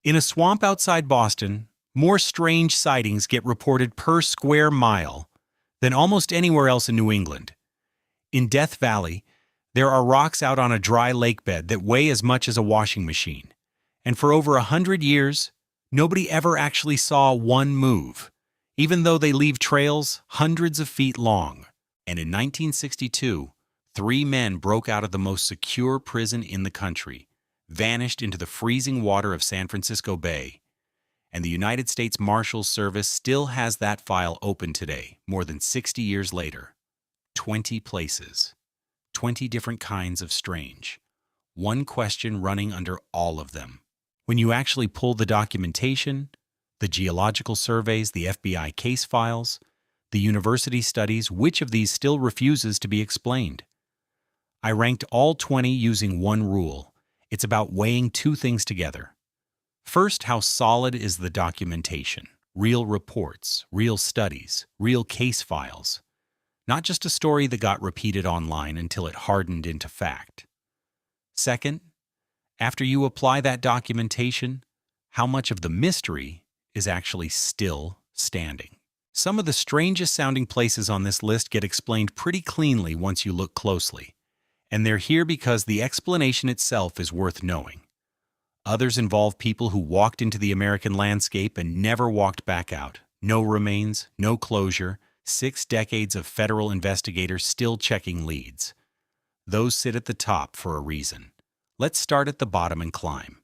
In a swamp outside Boston, more strange sightings get reported per square mile than almost anywhere else in New England. In Death Valley, there are rocks out on a dry lake bed that weigh as much as a washing machine. And for over 100 years, nobody ever actually saw one move, even though they leave trails hundreds of feet long. And in 1962, 3 men broke out of the most secure prison in the country, vanished into the freezing water of San Francisco Bay. And the United States Marshals Service still has that file open today, more than 60 years later. 20 places, 20 different kinds of strange. One question running under all of them. When you actually pull the documentation, the geological surveys, the FBI case files, the university studies, which of these still refuses to be explained? I ranked all 20 using one rule. It's about weighing two things together. First, how solid is the documentation? Real reports, real studies, real case files. Not just a story that got repeated online until it hardened into fact. Second, after you apply that documentation, how much of the mystery is actually still standing? Some of the strangest sounding places on this list get explained pretty cleanly once you look closely, and they're here because the explanation itself is worth knowing. Others involve people who walked into the American landscape and never walked back out. No remains, no closure, 6 decades of federal investigators still checking leads. Those sit at the top for a reason. Let's start at the bottom and climb.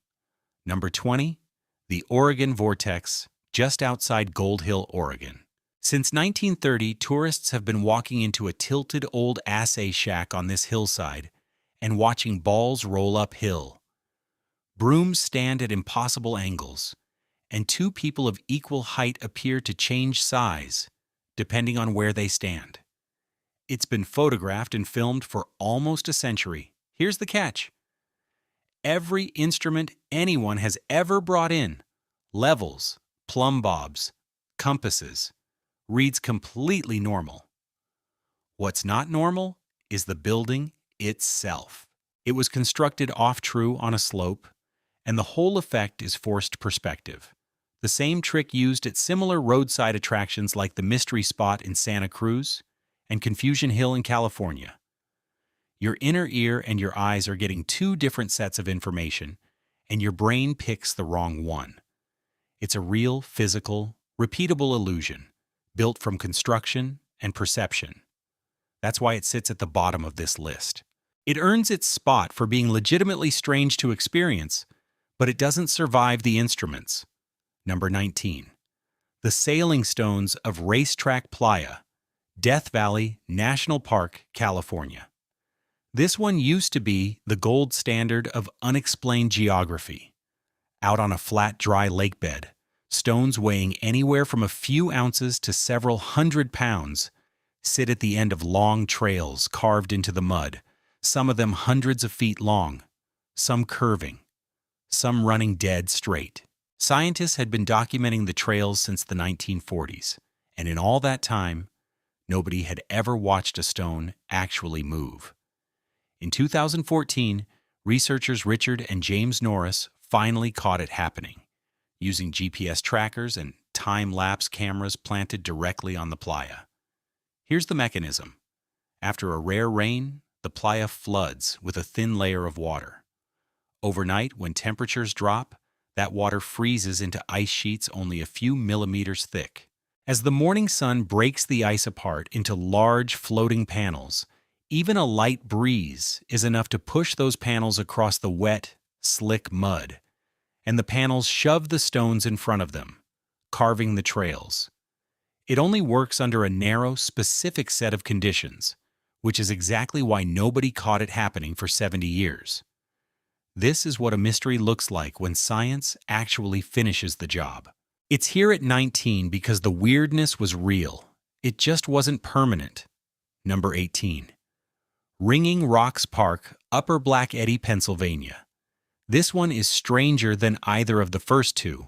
Number 20, the Oregon Vortex, just outside Gold Hill, Oregon. Since 1930, tourists have been walking into a tilted old assay shack on this hillside and watching balls roll uphill. Brooms stand at impossible angles, and 2 people of equal height appear to change size, depending on where they stand. It's been photographed and filmed for almost a century. Here's the catch. Every instrument anyone has ever brought in, levels, plumb bobs, compasses, reads completely normal. What's not normal is the building itself. It was constructed off-true on a slope, and the whole effect is forced perspective. The same trick used at similar roadside attractions like the Mystery Spot in Santa Cruz and Confusion Hill in California. Your inner ear and your eyes are getting 2 different sets of information, and your brain picks the wrong one. It's a real, physical, repeatable illusion, built from construction and perception. That's why it sits at the bottom of this list. It earns its spot for being legitimately strange to experience, but it doesn't survive the instruments. Number 19. The Sailing Stones of Racetrack Playa, Death Valley National Park, California. This one used to be the gold standard of unexplained geography. Out on a flat, dry lake bed, stones weighing anywhere from a few ounces to several hundred pounds sit at the end of long trails carved into the mud, some of them hundreds of feet long, some curving, some running dead straight. Scientists had been documenting the trails since the 1940s, and in all that time, nobody had ever watched a stone actually move. In 2014, researchers Richard and James Norris finally caught it happening, using GPS trackers and time-lapse cameras planted directly on the playa. Here's the mechanism. After a rare rain, the playa floods with a thin layer of water. Overnight, when temperatures drop, that water freezes into ice sheets only a few millimeters thick. As the morning sun breaks the ice apart into large floating panels, even a light breeze is enough to push those panels across the wet, slick mud, and the panels shove the stones in front of them, carving the trails. It only works under a narrow, specific set of conditions, which is exactly why nobody caught it happening for 70 years. This is what a mystery looks like when science actually finishes the job. It's here at 19 because the weirdness was real. It just wasn't permanent. Number 18. Ringing Rocks Park, Upper Black Eddy, Pennsylvania. This one is stranger than either of the first 2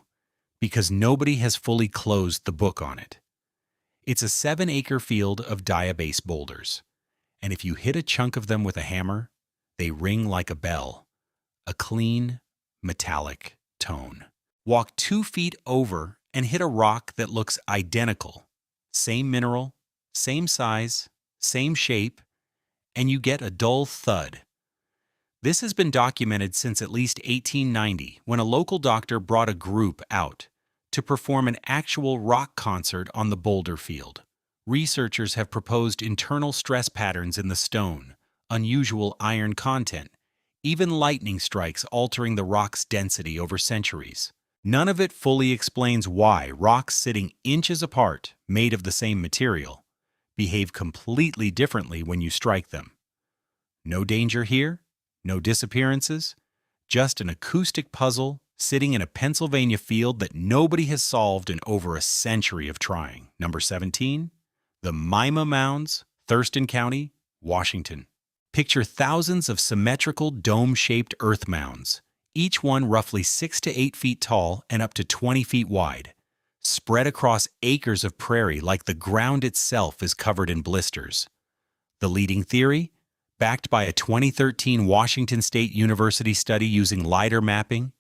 because nobody has fully closed the book on it. It's a 7-acre field of diabase boulders, and if you hit a chunk of them with a hammer, they ring like a bell, a clean, metallic tone. Walk 2 feet over and hit a rock that looks identical. Same mineral, same size, same shape, and you get a dull thud. This has been documented since at least 1890, when a local doctor brought a group out to perform an actual rock concert on the boulder field. Researchers have proposed internal stress patterns in the stone, unusual iron content, even lightning strikes altering the rock's density over centuries. None of it fully explains why rocks sitting inches apart, made of the same material, behave completely differently when you strike them. No danger here, no disappearances, just an acoustic puzzle sitting in a Pennsylvania field that nobody has solved in over a century of trying. Number 17, the Mima Mounds, Thurston County, Washington. Picture thousands of symmetrical dome-shaped earth mounds, each one roughly 6 to 8 feet tall and up to 20 feet wide, spread across acres of prairie like the ground itself is covered in blisters. The leading theory, backed by a 2013 Washington State University study using LiDAR mapping,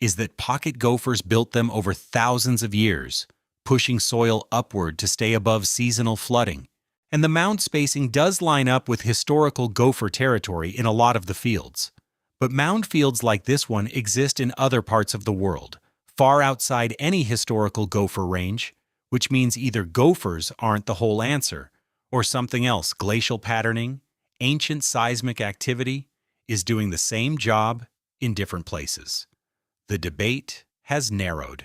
is that pocket gophers built them over thousands of years, pushing soil upward to stay above seasonal flooding. And the mound spacing does line up with historical gopher territory in a lot of the fields. But mound fields like this one exist in other parts of the world, far outside any historical gopher range, which means either gophers aren't the whole answer, or something else, glacial patterning, ancient seismic activity, is doing the same job in different places. The debate has narrowed,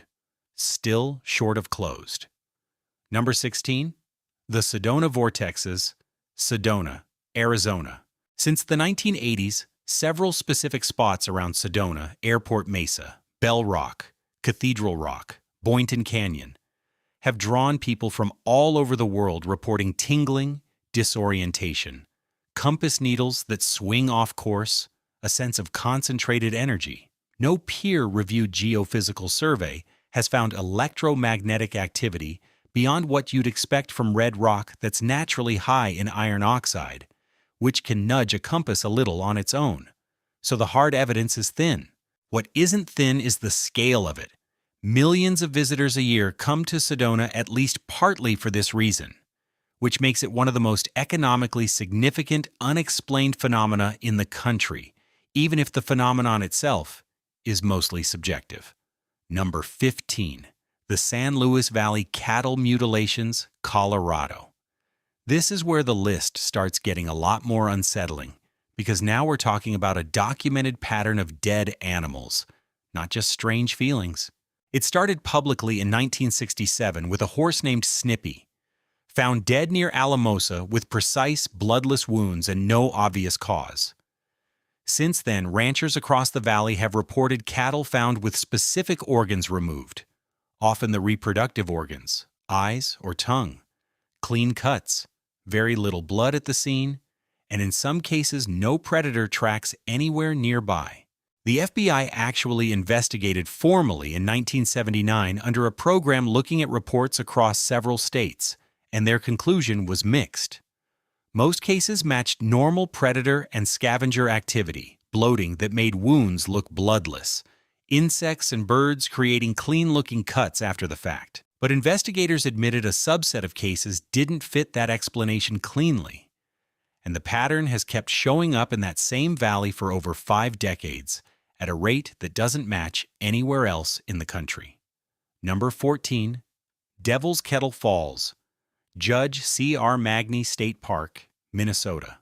still short of closed. Number 16. The Sedona Vortexes, Sedona, Arizona. Since the 1980s, several specific spots around Sedona, Airport Mesa, Bell Rock, Cathedral Rock, Boynton Canyon, have drawn people from all over the world reporting tingling, disorientation, compass needles that swing off course, a sense of concentrated energy. No peer-reviewed geophysical survey has found electromagnetic activity beyond what you'd expect from red rock that's naturally high in iron oxide, which can nudge a compass a little on its own. So the hard evidence is thin. What isn't thin is the scale of it. Millions of visitors a year come to Sedona at least partly for this reason, which makes it one of the most economically significant unexplained phenomena in the country, even if the phenomenon itself is mostly subjective. Number 15. The San Luis Valley Cattle Mutilations, Colorado. This is where the list starts getting a lot more unsettling, because now we're talking about a documented pattern of dead animals, not just strange feelings. It started publicly in 1967 with a horse named Snippy, found dead near Alamosa with precise, bloodless wounds and no obvious cause. Since then, ranchers across the valley have reported cattle found with specific organs removed, often the reproductive organs, eyes or tongue, clean cuts, very little blood at the scene, and in some cases no predator tracks anywhere nearby. The FBI actually investigated formally in 1979 under a program looking at reports across several states, and their conclusion was mixed. Most cases matched normal predator and scavenger activity, bloating that made wounds look bloodless, insects and birds creating clean-looking cuts after the fact. But investigators admitted a subset of cases didn't fit that explanation cleanly, and the pattern has kept showing up in that same valley for over 5 decades at a rate that doesn't match anywhere else in the country. Number 14. Devil's Kettle Falls, Judge C.R. Magny State Park, Minnesota.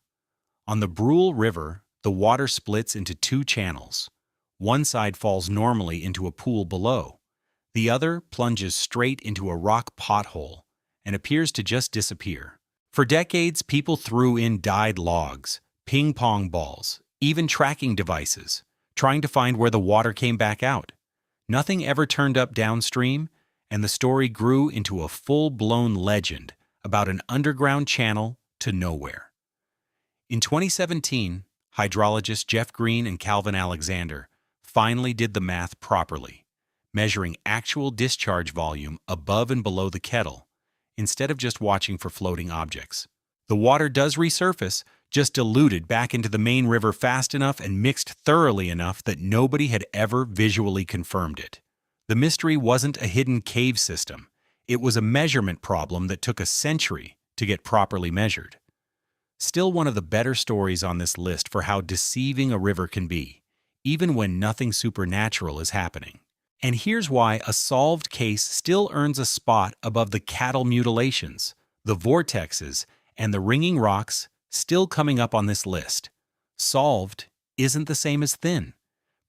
On the Brule River, the water splits into 2 channels. One side falls normally into a pool below. The other plunges straight into a rock pothole and appears to just disappear. For decades, people threw in dyed logs, ping pong balls, even tracking devices, trying to find where the water came back out. Nothing ever turned up downstream, and the story grew into a full-blown legend about an underground channel to nowhere. In 2017, hydrologists Jeff Green and Calvin Alexander finally did the math properly, measuring actual discharge volume above and below the kettle, instead of just watching for floating objects. The water does resurface, just diluted back into the main river fast enough and mixed thoroughly enough that nobody had ever visually confirmed it. The mystery wasn't a hidden cave system. It was a measurement problem that took a century to get properly measured. Still one of the better stories on this list for how deceiving a river can be, even when nothing supernatural is happening. And here's why a solved case still earns a spot above the cattle mutilations, the vortexes, and the ringing rocks still coming up on this list. Solved isn't the same as thin.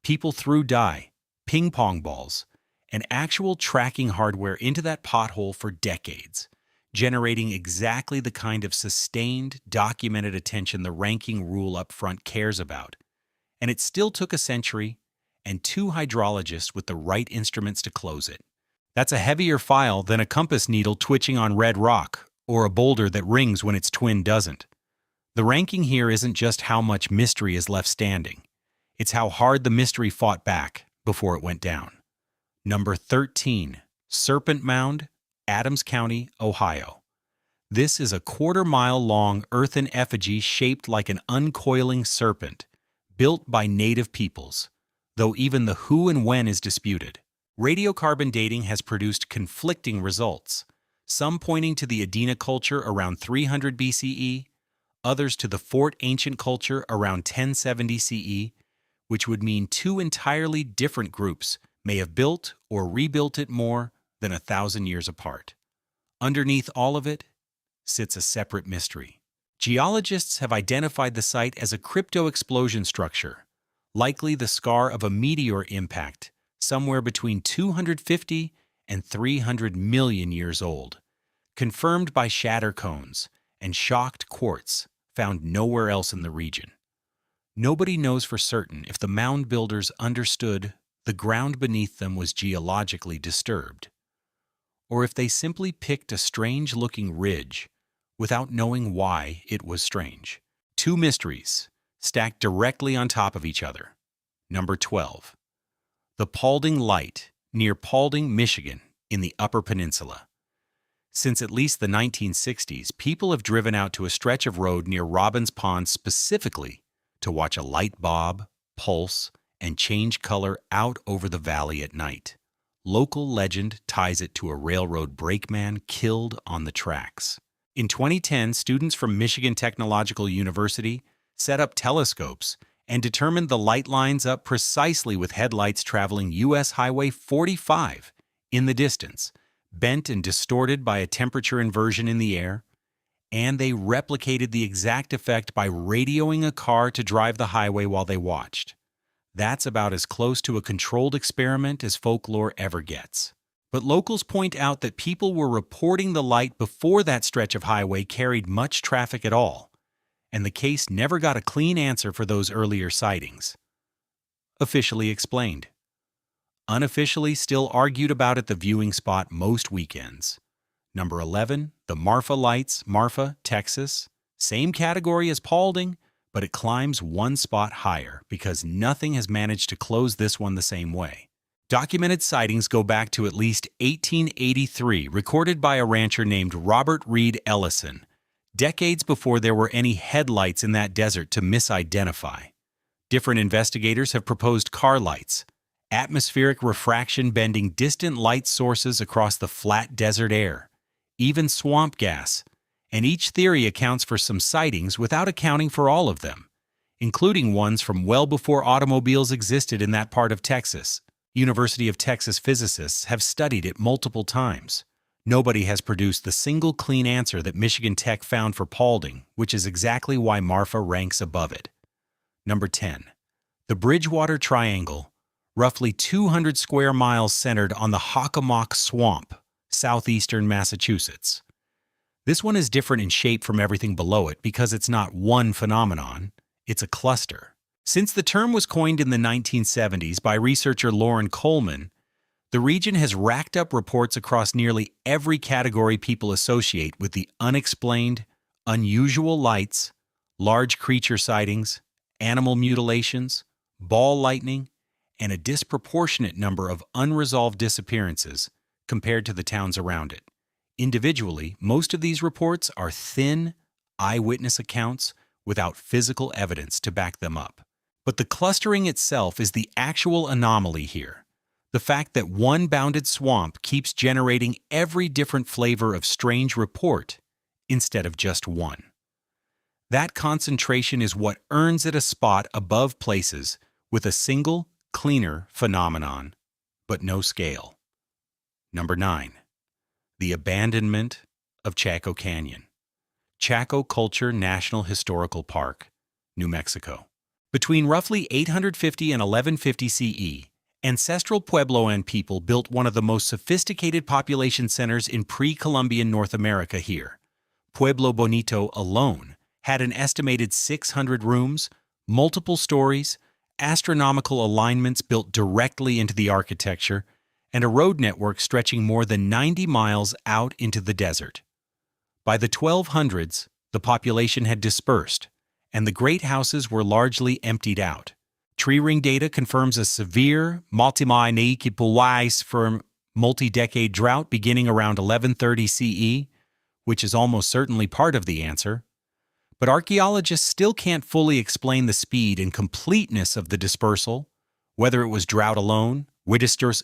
People threw dye, ping pong balls, and actual tracking hardware into that pothole for decades, generating exactly the kind of sustained, documented attention the ranking rule up front cares about. And it still took a century and 2 hydrologists with the right instruments to close it. That's a heavier file than a compass needle twitching on red rock or a boulder that rings when its twin doesn't. The ranking here isn't just how much mystery is left standing. It's how hard the mystery fought back before it went down. Number 13, Serpent Mound, Adams County, Ohio. This is a quarter-mile-long earthen effigy shaped like an uncoiling serpent, built by native peoples, though even the who and when is disputed. Radiocarbon dating has produced conflicting results, some pointing to the Adena culture around 300 BCE, others to the Fort Ancient culture around 1070 CE, which would mean 2 entirely different groups may have built or rebuilt it more than 1,000 years apart. Underneath all of it sits a separate mystery. Geologists have identified the site as a crypto-explosion structure, likely the scar of a meteor impact somewhere between 250 and 300 million years old, confirmed by shatter cones and shocked quartz found nowhere else in the region. Nobody knows for certain if the mound builders understood the ground beneath them was geologically disturbed, or if they simply picked a strange-looking ridge without knowing why it was strange. 2 mysteries, stacked directly on top of each other. Number 12. The Paulding Light, near Paulding, Michigan, in the Upper Peninsula. Since at least the 1960s, people have driven out to a stretch of road near Robbins Pond specifically to watch a light bob, pulse, and change color out over the valley at night. Local legend ties it to a railroad brakeman killed on the tracks. In 2010, students from Michigan Technological University set up telescopes and determined the light lines up precisely with headlights traveling U.S. Highway 45 in the distance, bent and distorted by a temperature inversion in the air, and they replicated the exact effect by radioing a car to drive the highway while they watched. That's about as close to a controlled experiment as folklore ever gets. But locals point out that people were reporting the light before that stretch of highway carried much traffic at all, and the case never got a clean answer for those earlier sightings. Officially explained. Unofficially still argued about at the viewing spot most weekends. Number 11, the Marfa Lights, Marfa, Texas. Same category as Paulding, but it climbs 1 spot higher because nothing has managed to close this one the same way. Documented sightings go back to at least 1883, recorded by a rancher named Robert Reed Ellison, decades before there were any headlights in that desert to misidentify. Different investigators have proposed car lights, atmospheric refraction bending distant light sources across the flat desert air, even swamp gas, and each theory accounts for some sightings without accounting for all of them, including ones from well before automobiles existed in that part of Texas. University of Texas physicists have studied it multiple times. Nobody has produced the single clean answer that Michigan Tech found for Paulding, which is exactly why Marfa ranks above it. Number 10. The Bridgewater Triangle, roughly 200 square miles centered on the Hockomock Swamp, southeastern Massachusetts. This one is different in shape from everything below it because it's not one phenomenon, it's a cluster. Since the term was coined in the 1970s by researcher Lauren Coleman, the region has racked up reports across nearly every category people associate with the unexplained, unusual lights, large creature sightings, animal mutilations, ball lightning, and a disproportionate number of unresolved disappearances compared to the towns around it. Individually, most of these reports are thin, eyewitness accounts without physical evidence to back them up. But the clustering itself is the actual anomaly here. The fact that one bounded swamp keeps generating every different flavor of strange report instead of just one. That concentration is what earns it a spot above places with a single, cleaner phenomenon, but no scale. Number 9. The abandonment of Chaco Canyon. Chaco Culture National Historical Park, New Mexico. Between roughly 850 and 1150 CE, ancestral Puebloan people built one of the most sophisticated population centers in pre-Columbian North America here. Pueblo Bonito alone had an estimated 600 rooms, multiple stories, astronomical alignments built directly into the architecture, and a road network stretching more than 90 miles out into the desert. By the 1200s, the population had dispersed, and the great houses were largely emptied out. Tree ring data confirms a severe, multi-decade drought beginning around 1130 CE, which is almost certainly part of the answer. But archaeologists still can't fully explain the speed and completeness of the dispersal, whether it was drought alone, resource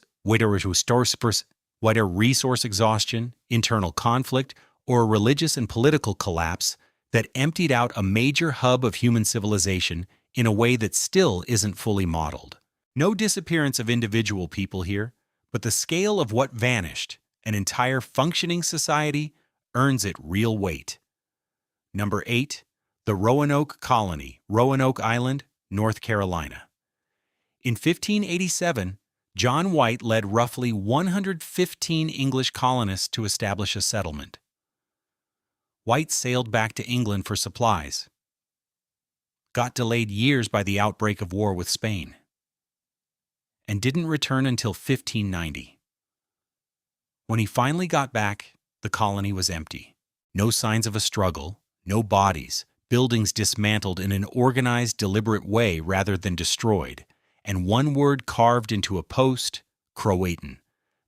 exhaustion, internal conflict, or a religious and political collapse that emptied out a major hub of human civilization in a way that still isn't fully modeled. No disappearance of individual people here, but the scale of what vanished, an entire functioning society, earns it real weight. Number 8. The Roanoke Colony, Roanoke Island, North Carolina. In 1587, John White led roughly 115 English colonists to establish a settlement. White sailed back to England for supplies, got delayed years by the outbreak of war with Spain, and didn't return until 1590. When he finally got back, the colony was empty. No signs of a struggle, no bodies, buildings dismantled in an organized, deliberate way rather than destroyed, and one word carved into a post, Croatan,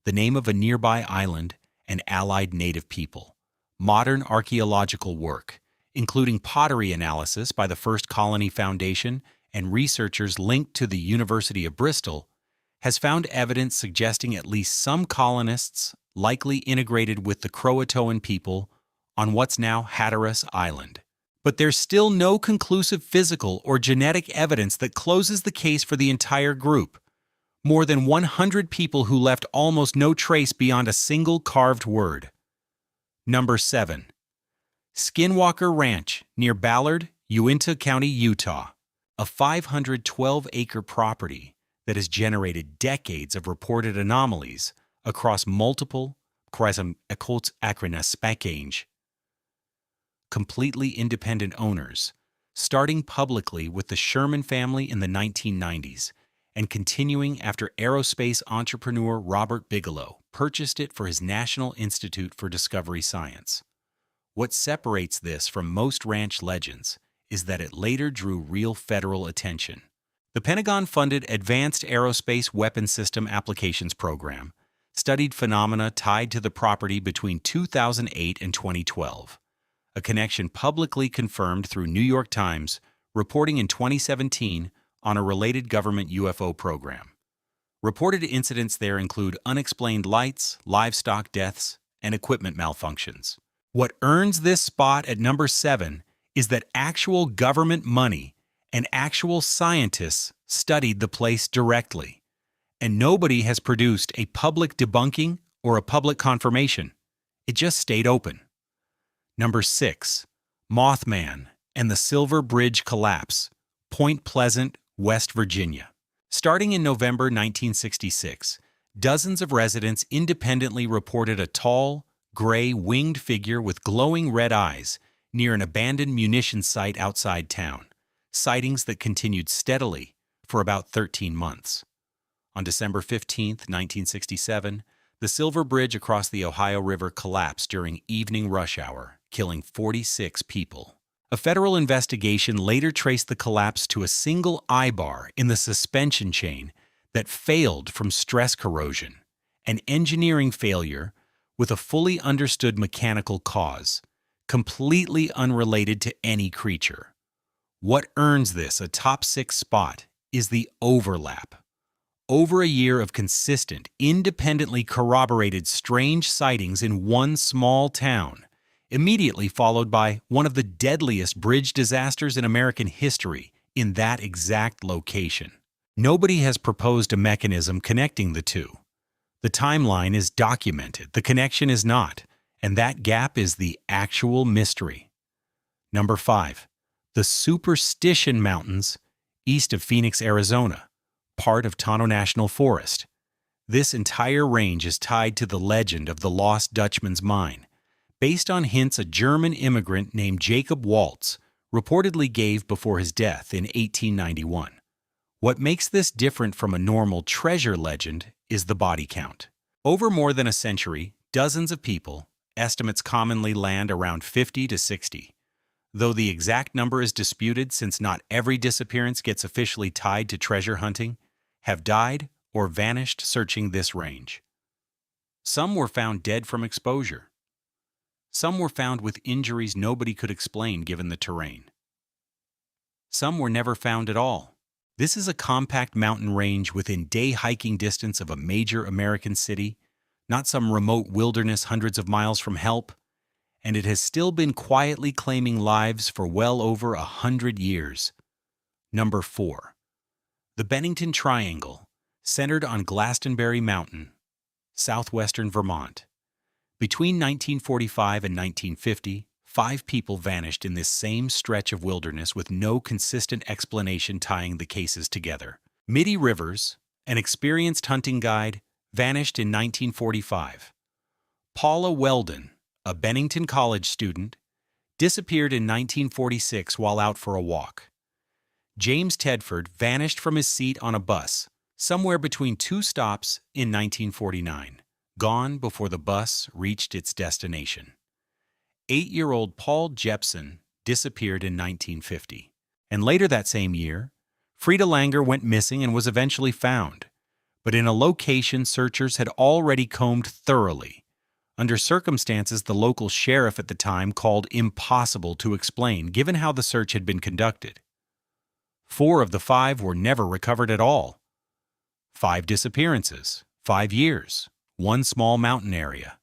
the name of a nearby island and allied native people. Modern archaeological work, including pottery analysis by the First Colony Foundation and researchers linked to the University of Bristol, has found evidence suggesting at least some colonists likely integrated with the Croatoan people on what's now Hatteras Island. But there's still no conclusive physical or genetic evidence that closes the case for the entire group. More than 100 people who left almost no trace beyond a single carved word. Number 7. Skinwalker Ranch, near Ballard, Uintah County, Utah. A 512-acre property that has generated decades of reported anomalies across multiple completely independent owners, starting publicly with the Sherman family in the 1990s and continuing after aerospace entrepreneur Robert Bigelow purchased it for his National Institute for Discovery Science. What separates this from most ranch legends is that it later drew real federal attention. The Pentagon-funded Advanced Aerospace Weapons System Applications Program studied phenomena tied to the property between 2008 and 2012. A connection publicly confirmed through New York Times, reporting in 2017 on a related government UFO program. Reported incidents there include unexplained lights, livestock deaths, and equipment malfunctions. What earns this spot at number 7 is that actual government money and actual scientists studied the place directly, and nobody has produced a public debunking or a public confirmation. It just stayed open. Number 6. Mothman and the Silver Bridge Collapse, Point Pleasant, West Virginia. Starting in November 1966, dozens of residents independently reported a tall, gray, winged figure with glowing red eyes near an abandoned munitions site outside town, sightings that continued steadily for about 13 months. On December 15, 1967, the Silver Bridge across the Ohio River collapsed during evening rush hour, killing 46 people. A federal investigation later traced the collapse to a single eye bar in the suspension chain that failed from stress corrosion, an engineering failure with a fully understood mechanical cause, completely unrelated to any creature. What earns this a top 6 spot is the overlap. Over a year of consistent, independently corroborated strange sightings in one small town, immediately followed by one of the deadliest bridge disasters in American history in that exact location. Nobody has proposed a mechanism connecting the two. The timeline is documented, the connection is not, and that gap is the actual mystery. Number 5. The Superstition Mountains, east of Phoenix, Arizona, part of Tonto National Forest. This entire range is tied to the legend of the Lost Dutchman's Mine, based on hints a German immigrant named Jacob Waltz reportedly gave before his death in 1891. What makes this different from a normal treasure legend is the body count. Over more than a century, dozens of people, estimates commonly land around 50 to 60, though the exact number is disputed since not every disappearance gets officially tied to treasure hunting, have died or vanished searching this range. Some were found dead from exposure. Some were found with injuries nobody could explain given the terrain. Some were never found at all. This is a compact mountain range within day hiking distance of a major American city, not some remote wilderness hundreds of miles from help, and it has still been quietly claiming lives for well over 100 years. Number 4. The Bennington Triangle, centered on Glastonbury Mountain, southwestern Vermont. Between 1945 and 1950, 5 people vanished in this same stretch of wilderness with no consistent explanation tying the cases together. Mitty Rivers, an experienced hunting guide, vanished in 1945. Paula Weldon, a Bennington College student, disappeared in 1946 while out for a walk. James Tedford vanished from his seat on a bus somewhere between 2 stops in 1949, gone before the bus reached its destination. 8-year-old Paul Jepson disappeared in 1950. And later that same year, Frida Langer went missing and was eventually found, but in a location searchers had already combed thoroughly, under circumstances the local sheriff at the time called impossible to explain given how the search had been conducted. 4 of the 5 were never recovered at all. 5 disappearances, 5 years, 1 small mountain area.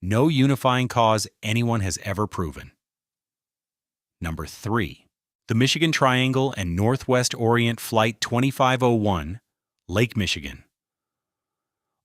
No unifying cause anyone has ever proven. Number 3. The Michigan Triangle and Northwest Orient Flight 2501, Lake Michigan.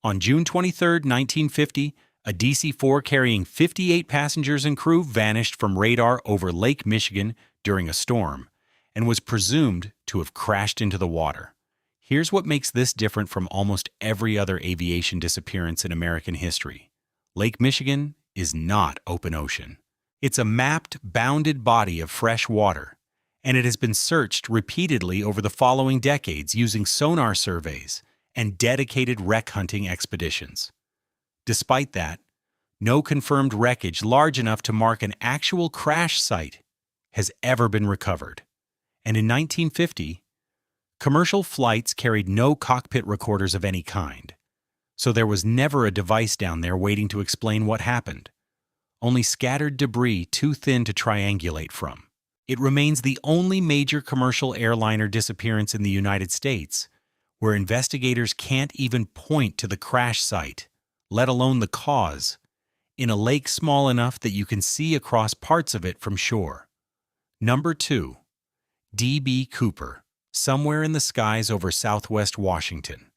On June 23, 1950, a DC-4 carrying 58 passengers and crew vanished from radar over Lake Michigan during a storm and was presumed to have crashed into the water. Here's what makes this different from almost every other aviation disappearance in American history. Lake Michigan is not open ocean. It's a mapped, bounded body of fresh water, and it has been searched repeatedly over the following decades using sonar surveys and dedicated wreck hunting expeditions. Despite that, no confirmed wreckage large enough to mark an actual crash site has ever been recovered. And in 1950, commercial flights carried no cockpit recorders of any kind. So there was never a device down there waiting to explain what happened. Only scattered debris too thin to triangulate from. It remains the only major commercial airliner disappearance in the United States where investigators can't even point to the crash site, let alone the cause, in a lake small enough that you can see across parts of it from shore. Number 2. D.B. Cooper, somewhere in the skies over southwest Washington,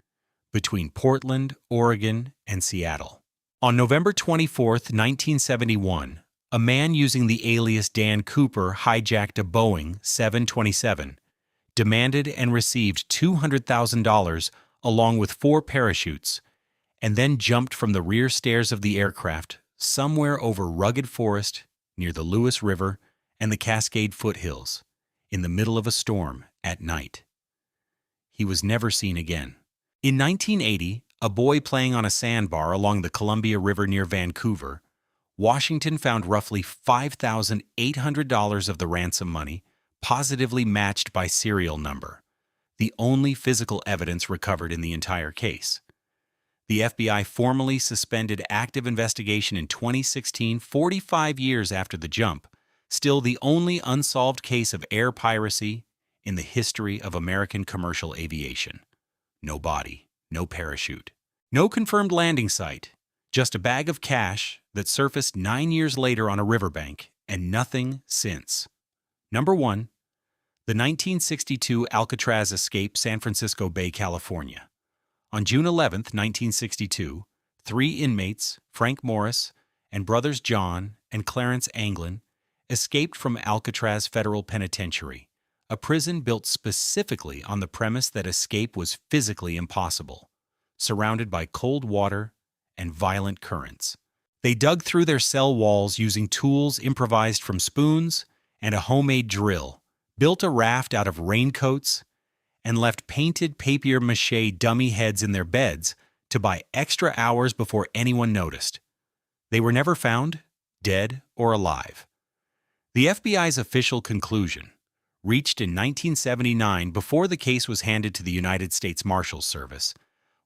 between Portland, Oregon, and Seattle. On November 24, 1971, a man using the alias Dan Cooper hijacked a Boeing 727, demanded and received $200,000 along with 4 parachutes, and then jumped from the rear stairs of the aircraft somewhere over rugged forest near the Lewis River and the Cascade foothills, in the middle of a storm at night. He was never seen again. In 1980, a boy playing on a sandbar along the Columbia River near Vancouver, Washington found roughly $5,800 of the ransom money, positively matched by serial number, the only physical evidence recovered in the entire case. The FBI formally suspended active investigation in 2016, 45 years after the jump, still the only unsolved case of air piracy in the history of American commercial aviation. No body, no parachute. No confirmed landing site, just a bag of cash that surfaced 9 years later on a riverbank, and nothing since. Number 1. The 1962 Alcatraz escape, San Francisco Bay, California. On June 11, 1962, 3 inmates, Frank Morris and brothers John and Clarence Anglin, escaped from Alcatraz Federal Penitentiary, a prison built specifically on the premise that escape was physically impossible, surrounded by cold water and violent currents. They dug through their cell walls using tools improvised from spoons and a homemade drill, built a raft out of raincoats, and left painted papier-mâché dummy heads in their beds to buy extra hours before anyone noticed. They were never found, dead or alive. The FBI's official conclusion, reached in 1979 before the case was handed to the United States Marshals Service,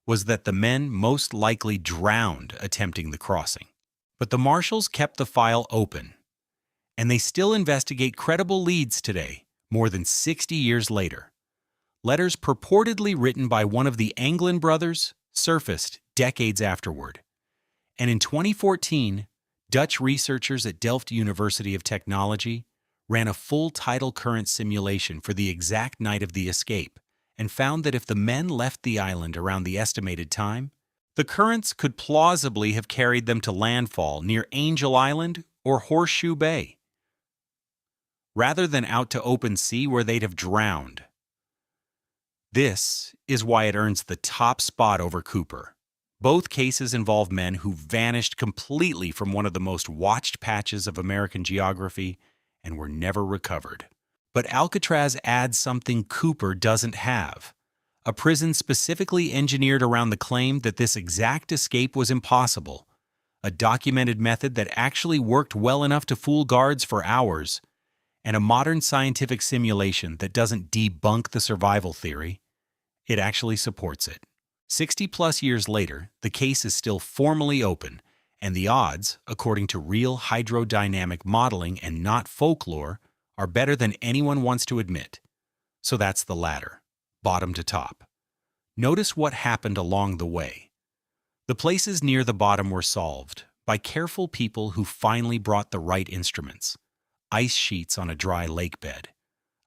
was that the men most likely drowned attempting the crossing. But the Marshals kept the file open, and they still investigate credible leads today, more than 60 years later. Letters purportedly written by one of the Anglin brothers surfaced decades afterward. And in 2014, Dutch researchers at Delft University of Technology ran a full tidal current simulation for the exact night of the escape and found that if the men left the island around the estimated time, the currents could plausibly have carried them to landfall near Angel Island or Horseshoe Bay, rather than out to open sea where they'd have drowned. This is why it earns the top spot over Cooper. Both cases involve men who vanished completely from one of the most watched patches of American geography and were never recovered. But Alcatraz adds something Cooper doesn't have: a prison specifically engineered around the claim that this exact escape was impossible, a documented method that actually worked well enough to fool guards for hours, and a modern scientific simulation that doesn't debunk the survival theory. It actually supports it. 60-plus years later, the case is still formally open, and the odds, according to real hydrodynamic modeling and not folklore, are better than anyone wants to admit. So that's the ladder, bottom to top. Notice what happened along the way. The places near the bottom were solved by careful people who finally brought the right instruments: ice sheets on a dry lake bed,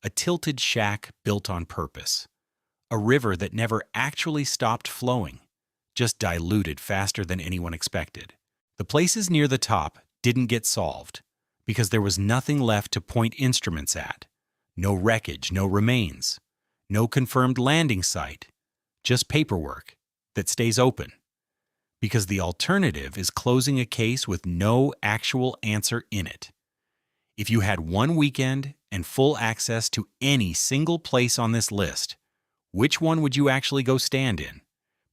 a tilted shack built on purpose, a river that never actually stopped flowing, just diluted faster than anyone expected. The places near the top didn't get solved because there was nothing left to point instruments at. No wreckage, no remains, no confirmed landing site, just paperwork that stays open. Because the alternative is closing a case with no actual answer in it. If you had one weekend and full access to any single place on this list, which one would you actually go stand in?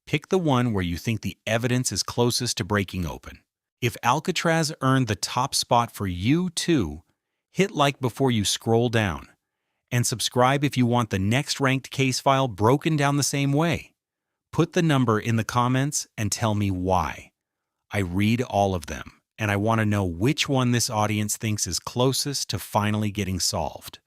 Pick the one where you think the evidence is closest to breaking open. If Alcatraz earned the top spot for you too, hit like before you scroll down, and subscribe if you want the next ranked case file broken down the same way. Put the number in the comments and tell me why. I read all of them, and I want to know which one this audience thinks is closest to finally getting solved.